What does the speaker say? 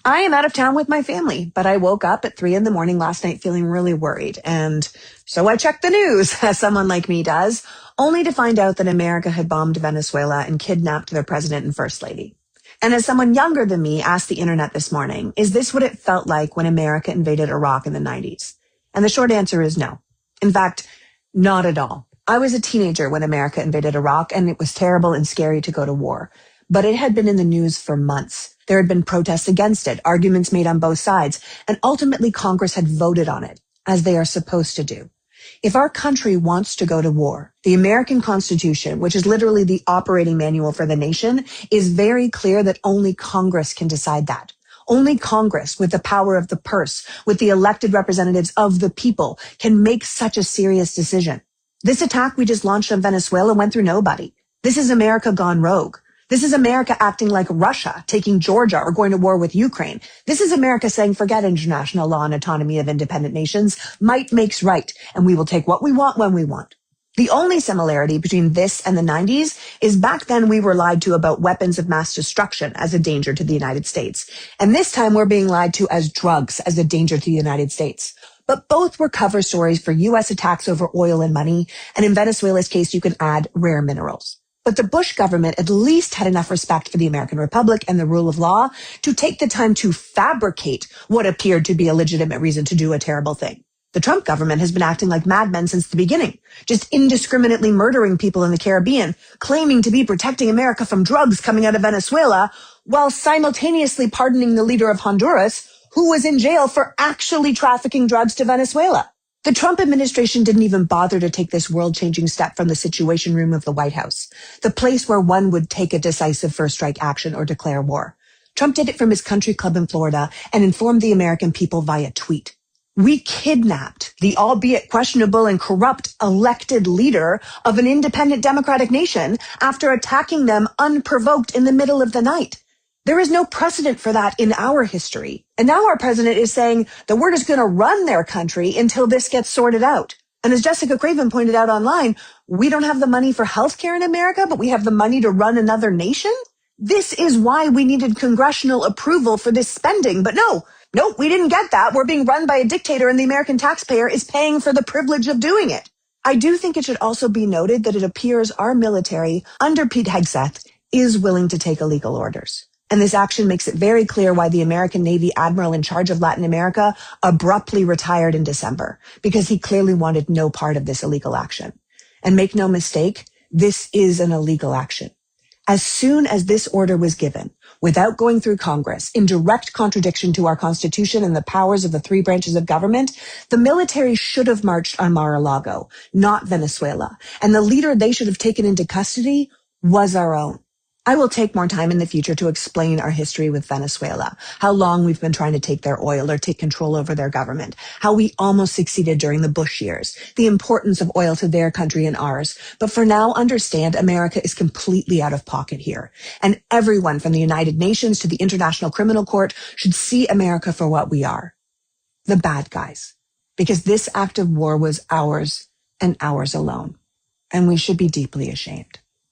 I am out of town with my family, but I woke up at 3 a.m. last night feeling really worried. And so I checked the news, as someone like me does, only to find out that America had bombed Venezuela and kidnapped their president and first lady. And as someone younger than me asked the internet this morning, is this what it felt like when America invaded Iraq in the 90s? And the short answer is no. In fact, not at all. I was a teenager when America invaded Iraq, and it was terrible and scary to go to war. But it had been in the news for months. There had been protests against it, arguments made on both sides, and ultimately Congress had voted on it, as they are supposed to do. If our country wants to go to war, the American Constitution, which is literally the operating manual for the nation, is very clear that only Congress can decide that. Only Congress, with the power of the purse, with the elected representatives of the people, can make such a serious decision. This attack we just launched on Venezuela went through nobody. This is America gone rogue. This is America acting like Russia, taking Georgia or going to war with Ukraine. This is America saying, forget international law and autonomy of independent nations. Might makes right, and we will take what we want when we want. The only similarity between this and the 90s is back then we were lied to about weapons of mass destruction as a danger to the United States. And this time we're being lied to as drugs as a danger to the United States. But both were cover stories for U.S. attacks over oil and money. And in Venezuela's case, you can add rare minerals. But the Bush government at least had enough respect for the American Republic and the rule of law to take the time to fabricate what appeared to be a legitimate reason to do a terrible thing. The Trump government has been acting like madmen since the beginning, just indiscriminately murdering people in the Caribbean, claiming to be protecting America from drugs coming out of Venezuela, while simultaneously pardoning the leader of Honduras, who was in jail for actually trafficking drugs to Venezuela. The Trump administration didn't even bother to take this world-changing step from the Situation Room of the White House, the place where one would take a decisive first-strike action or declare war. Trump did it from his country club in Florida and informed the American people via tweet. We kidnapped the albeit questionable and corrupt elected leader of an independent democratic nation after attacking them unprovoked in the middle of the night. There is no precedent for that in our history. And now our president is saying that we're just going to run their country until this gets sorted out. And as Jessica Craven pointed out online, we don't have the money for healthcare in America, but we have the money to run another nation? This is why we needed congressional approval for this spending. But no, we didn't get that. We're being run by a dictator and the American taxpayer is paying for the privilege of doing it. I do think it should also be noted that it appears our military, under Pete Hegseth, is willing to take illegal orders. And this action makes it very clear why the American Navy admiral in charge of Latin America abruptly retired in December, because he clearly wanted no part of this illegal action. And make no mistake, this is an illegal action. As soon as this order was given, without going through Congress, in direct contradiction to our Constitution and the powers of the three branches of government, the military should have marched on Mar-a-Lago, not Venezuela. And the leader they should have taken into custody was our own. I will take more time in the future to explain our history with Venezuela, how long we've been trying to take their oil or take control over their government, how we almost succeeded during the Bush years, the importance of oil to their country and ours. But for now, understand America is completely out of pocket here. And everyone from the United Nations to the International Criminal Court should see America for what we are, the bad guys. Because this act of war was ours and ours alone. And we should be deeply ashamed.